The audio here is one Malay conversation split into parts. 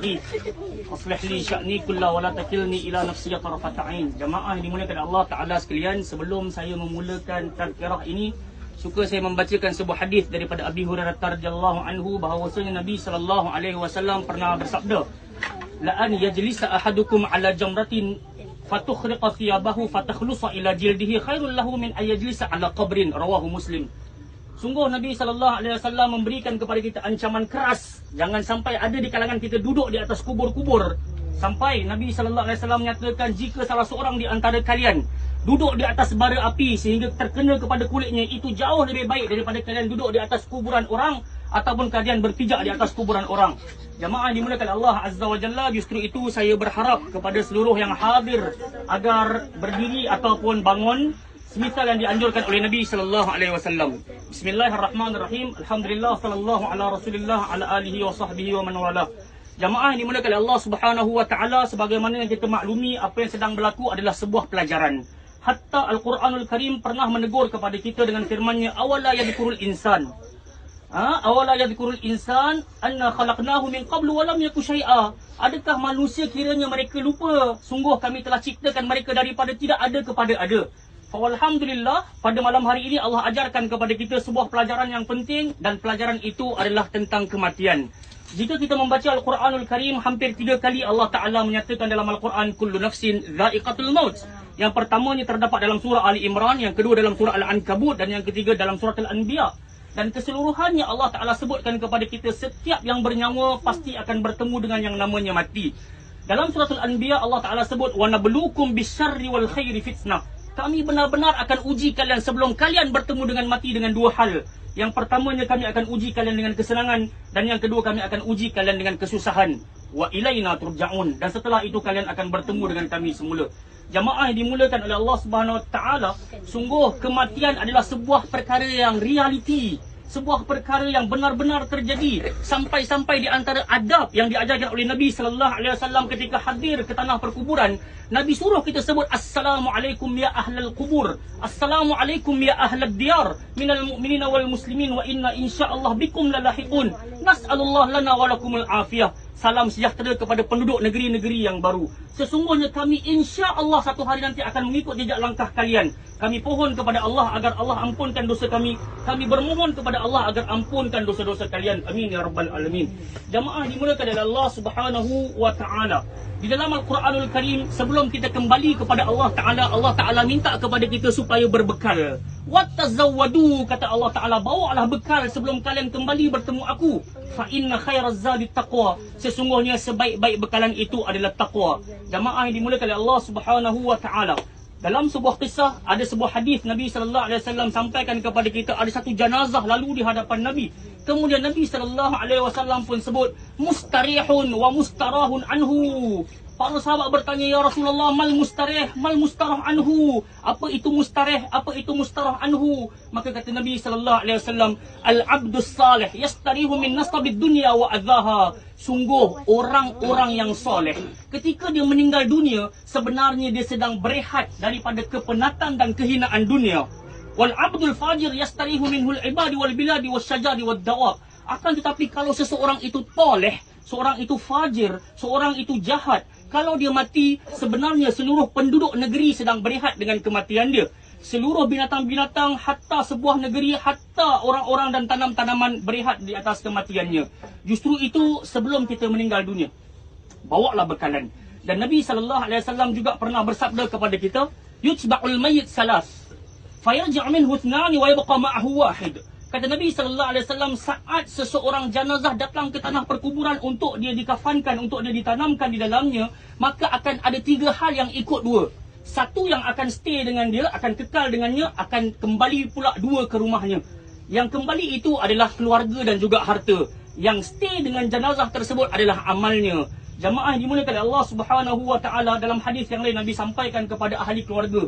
Aslih li sya'ni kullahu wa la takilni ila nafsi tarfata ain. Jamaah yang dimuliakan Allah Taala sekalian, sebelum saya memulakan tazkirah ini, suka saya membacakan sebuah hadis daripada Abi Hurairah radhiyallahu anhu bahawasanya Nabi sallallahu alaihi wasallam pernah bersabda, la an yajlisa ahadukum ala jamratin fatukhriqa thiyabahu fatakhlusa ila jildihi khairul lahu min ayajlisa ala qabrin. Rawahu Muslim. Sungguh Nabi SAW memberikan kepada kita ancaman keras. Jangan sampai ada di kalangan kita duduk di atas kubur-kubur. Sampai Nabi SAW menyatakan, jika salah seorang di antara kalian duduk di atas bara api sehingga terkena kepada kulitnya, itu jauh lebih baik daripada kalian duduk di atas kuburan orang ataupun kalian berpijak di atas kuburan orang. Jamaah dimulakan Allah Azza wa Jalla, justru itu saya berharap kepada seluruh yang hadir agar berdiri ataupun bangun semisal yang dianjurkan oleh Nabi sallallahu alaihi wasallam. Bismillahirrahmanirrahim. Alhamdulillah sallallahu ala Rasulillah ala alihi wa sahbihi wa man wala. Jamaah yang dimuliakan Allah Subhanahu wa taala, sebagaimana yang kita maklumi, apa yang sedang berlaku adalah sebuah pelajaran. Hatta Al-Quranul Karim pernah menegur kepada kita dengan firman-Nya, awala yadhkurul insan. Awala yadhkurul insan anna khalaqnahu min qablu wa lam yaku syai'a. Adakah manusia kiranya mereka lupa sungguh kami telah ciptakan mereka daripada tidak ada kepada ada. Alhamdulillah, pada malam hari ini Allah ajarkan kepada kita sebuah pelajaran yang penting, dan pelajaran itu adalah tentang kematian. Jika kita membaca Al-Quranul Karim, hampir 3 kali Allah Ta'ala menyatakan dalam Al-Quran, kullu nafsin dha'iqatul maut. Yang pertamanya terdapat dalam surah Ali Imran, yang kedua dalam surah Al-Ankabut, dan yang ketiga dalam surah Al-Anbiya. Dan keseluruhannya Allah Ta'ala sebutkan kepada kita, setiap yang bernyawa pasti akan bertemu dengan yang namanya mati. Dalam surah Al-Anbiya Allah Ta'ala sebut, wa nabluukum bisyarri wal khairi fitnah. Kami benar-benar akan uji kalian sebelum kalian bertemu dengan mati dengan 2 hal. Yang pertamanya, kami akan uji kalian dengan kesenangan, dan yang kedua, kami akan uji kalian dengan kesusahan. Wa ilaina turja'un. Dan setelah itu kalian akan bertemu dengan kami semula. Jamaah yang dimulakan oleh Allah Subhanahu wa taala, sungguh kematian adalah sebuah perkara yang realiti, sebuah perkara yang benar-benar terjadi. Sampai-sampai di antara adab yang diajarkan oleh Nabi sallallahu alaihi wasallam ketika hadir ke tanah perkuburan, Nabi suruh kita sebut assalamualaikum ya ahlal kubur, assalamualaikum ya ahlad diyar minal mu'minina wal muslimin wa inna insyaallah bikum lalahiqun nas'alullah lana wa lakumul afiyah. Salam sejahtera kepada penduduk negeri-negeri yang baru. Sesungguhnya kami insya-Allah satu hari nanti akan mengikut jejak langkah kalian. Kami pohon kepada Allah agar Allah ampunkan dosa kami. Kami bermohon kepada Allah agar ampunkan dosa-dosa kalian. Amin ya rabbal alamin. Jamaah dimulakan oleh Allah Subhanahu wa taala. Di dalam Al-Quranul Karim, sebelum kita kembali kepada Allah Ta'ala minta kepada kita supaya berbekal. Wattazawwadu, kata Allah Ta'ala, bawalah bekal sebelum kalian kembali bertemu aku. Fa inna khairaz zadi taqwa. Sesungguhnya sebaik-baik bekalan itu adalah taqwa. Jamaah yang dimulakan oleh Allah Subhanahu wa taala. Dalam sebuah kisah, ada sebuah hadis Nabi sallallahu alaihi wasallam sampaikan kepada kita, ada satu jenazah lalu di hadapan Nabi. Kemudian Nabi sallallahu alaihi wasallam pun sebut mustarihun wa mustarahun anhu. Para sahabat bertanya, ya Rasulullah, mal mustarih, mal mustarah anhu. Apa itu mustarih? Apa itu mustarah anhu? Maka kata Nabi sallallahu alaihi wasallam, al-abdus salih yastarihu min nasabid dunya wa adzaha. Sungguh orang-orang yang soleh, ketika dia meninggal dunia, sebenarnya dia sedang berehat daripada kepenatan dan kehinaan dunia. Wal abdul fajir yastarihu minhul ibadi wal biladi wasyajari wad dawab. Akan tetapi kalau seseorang itu toleh, seorang itu fajir, seorang itu jahat, kalau dia mati, sebenarnya seluruh penduduk negeri sedang berehat dengan kematian dia. Seluruh binatang-binatang, hatta sebuah negeri, hatta orang-orang dan tanam-tanaman berehat di atas kematiannya. Justru itu sebelum kita meninggal dunia, bawalah bekalan. Dan Nabi SAW juga pernah bersabda kepada kita, yutba'ul mayyit salas, fayarji' minhu ithnani wa yabqa ma'ahu wahid. Kata Nabi SAW, saat seseorang jenazah datang ke tanah perkuburan untuk dia dikafankan, untuk dia ditanamkan di dalamnya, maka akan ada 3 hal yang ikut 2. Satu yang akan stay dengan dia, akan kekal dengannya, akan kembali pula 2 ke rumahnya. Yang kembali itu adalah keluarga dan juga harta. Yang stay dengan jenazah tersebut adalah amalnya. Jamaah yang dimuliakan oleh Allah Subhanahu wa taala, dalam hadis yang lain Nabi sampaikan kepada ahli keluarga,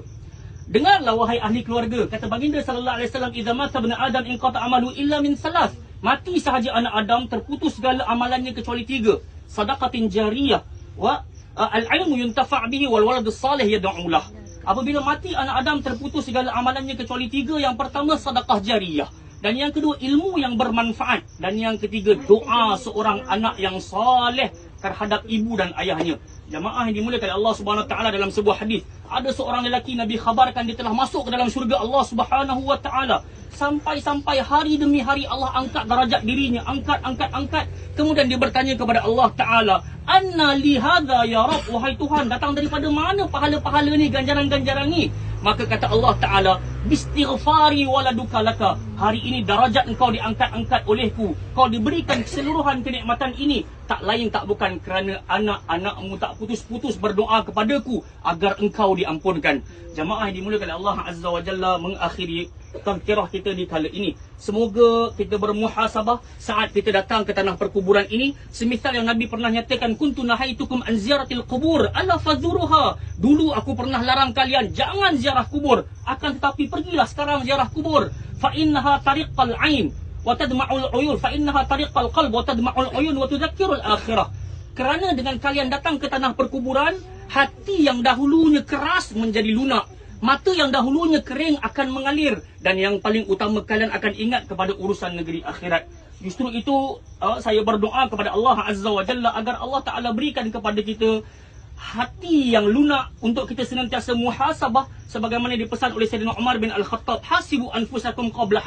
dengarlah wahai ahli keluarga, kata baginda sallallahu alaihi wasallam, idza mata ibnu adam inqata amalu illa min salas. Mati sahaja anak Adam, terputus segala amalannya kecuali 3. Sadaqatin jariyah wa al-ilmu yuntafa' bihi wal waladus salih yad'u lah. Apabila mati anak Adam, terputus segala amalannya kecuali 3. Yang pertama sedekah jariyah, dan yang kedua ilmu yang bermanfaat, dan yang ketiga doa seorang anak yang saleh terhadap ibu dan ayahnya. Jamaah yang dimuliakan oleh Allah Subhanahu wa taala, dalam sebuah hadis ada seorang lelaki Nabi khabarkan dia telah masuk ke dalam syurga Allah Subhanahu wa taala. Sampai hari demi hari Allah angkat darajat dirinya, angkat. Kemudian dia bertanya kepada Allah Taala, "Anna li hadza ya Rabb?" Wahai Tuhan, datang daripada mana pahala-pahala ni, ganjaran-ganjaran ni? Maka kata Allah Taala, "Bistighfari waladuka laka." Hari ini darajat engkau diangkat-angkat olehku. Kau diberikan keseluruhan kenikmatan ini tak lain tak bukan kerana anak-anakmu tak putus-putus berdoa kepadaku agar engkau diampunkan. Jamaah yang dimuliakan Allah Azza wa Jalla, mengakhiri tazkirah kita di kala ini. Semoga kita bermuhasabah saat kita datang ke tanah perkuburan ini. Semisal yang Nabi pernah nyatakan, kuntu nahaitukum an ziyaratil qubur ala fadzuruha. Dulu aku pernah larang kalian jangan ziarah kubur, akan tetapi pergilah sekarang ziarah kubur. Fa innaha tariqal ain wa tadma'ul uyun, fa innaha tariqal qalb wa tadma'ul uyun wa tudzakkirul akhirah. Kerana dengan kalian datang ke tanah perkuburan, hati yang dahulunya keras menjadi lunak, mata yang dahulunya kering akan mengalir, dan yang paling utama kalian akan ingat kepada urusan negeri akhirat. Justru itu saya berdoa kepada Allah Azza wa Jalla agar Allah Ta'ala berikan kepada kita hati yang lunak untuk kita senantiasa muhasabah sebagaimana dipesan oleh Sayyidina Umar bin Al-Khattab, hasibu anfusakum qabla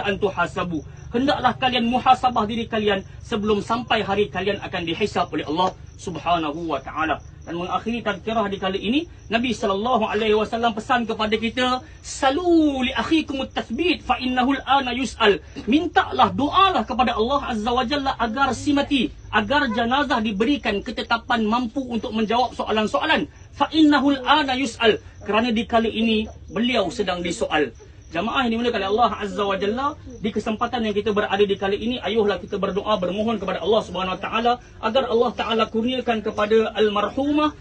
an tuhasabu. Hendaklah kalian muhasabah diri kalian sebelum sampai hari kalian akan dihisab oleh Allah Subhanahu wa taala. Dan mengakhiri tazkirah di kali ini, Nabi sallallahu alaihi wasallam pesan kepada kita, salu li akhikum at-tathbit fa innahu al-ana yus'al. Mintalah, doalah kepada Allah Azza wa Jalla agar si mati, agar jenazah diberikan ketetapan mampu untuk menjawab soalan-soalan. Fa innahu al-ana yus'al. Kerana di kali ini beliau sedang disoal. Jamaah yang dimuliakan oleh Allah Azza wa Jalla, di kesempatan yang kita berada di kali ini, ayuhlah kita berdoa, bermohon kepada Allah Subhanahu wa taala agar Allah Taala kurniakan kepada almarhumah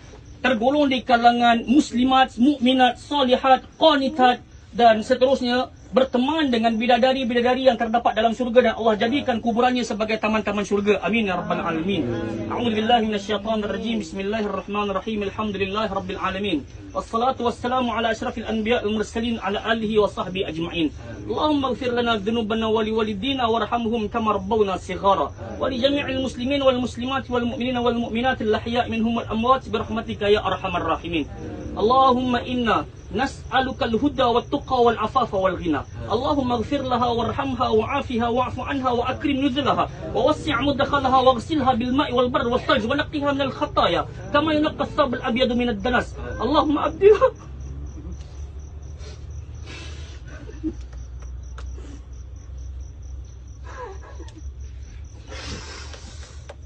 tergolong di kalangan muslimat, mukminat, salihat, qanitat dan seterusnya, berteman dengan bidadari-bidadari yang terdapat dalam syurga, dan Allah jadikan kuburannya sebagai taman-taman syurga. Amin ya rabbal alamin. A'udzubillahi minasyaitonir rajim. Bismillahirrahmanirrahim. Alhamdulillahirabbil alamin. Wassalatu wassalamu ala asyrafil anbiya wal mursalin ala alihi wa sahbihi ajma'in. Allahumma ighfir lana dzunubana wa liwalidina warhamhum kama rabbawna shighara. Wa li jami'il muslimin wal muslimat wal mu'minina wal mu'minat al ahya' minhum wal amwat birahmatika ya arhamar rahimin. Allahumma inna nas'aluka al-huda wat-tuqa wal-afafa wal-ghina. Allahumma ighfir laha warhamha wa'afiha wa'fu anha wa akrim nuzulaha wa wassi' mudkhalaha waghsilha bil ma'i wal barri was-salj wa naqqiha min al-khataaya kama yunqqa ath-thawb al-abyad min ad-danas. Allahumma abdilha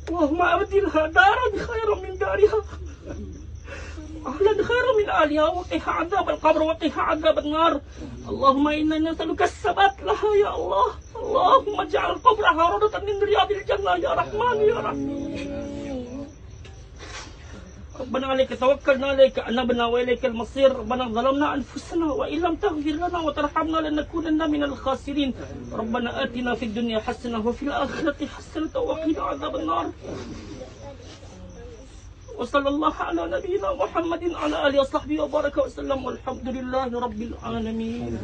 Allahumma abdilha daran khairan min dariha, أهلا خيرا من آلها، وقها عذاب القبر وقها عذاب النار. اللهم إنا نسألك الثبات لها يا الله. اللهم اجعل قبرها روضة من رياض الجنة يا رحمن يا رحيم. ربنا عليك توكلنا، عليك أنبنا وإليك المصير. ربنا ظلمنا أنفسنا وإن لم تغفر لنا وترحمنا لنكونن من الخاسرين. ربنا آتنا في الدنيا حسنة وفي الآخرة حسنة وقنا عذاب النار. وصلى الله على نبينا محمد على آله وصحبه وبارك وسلم والحمد لله رب العالمين.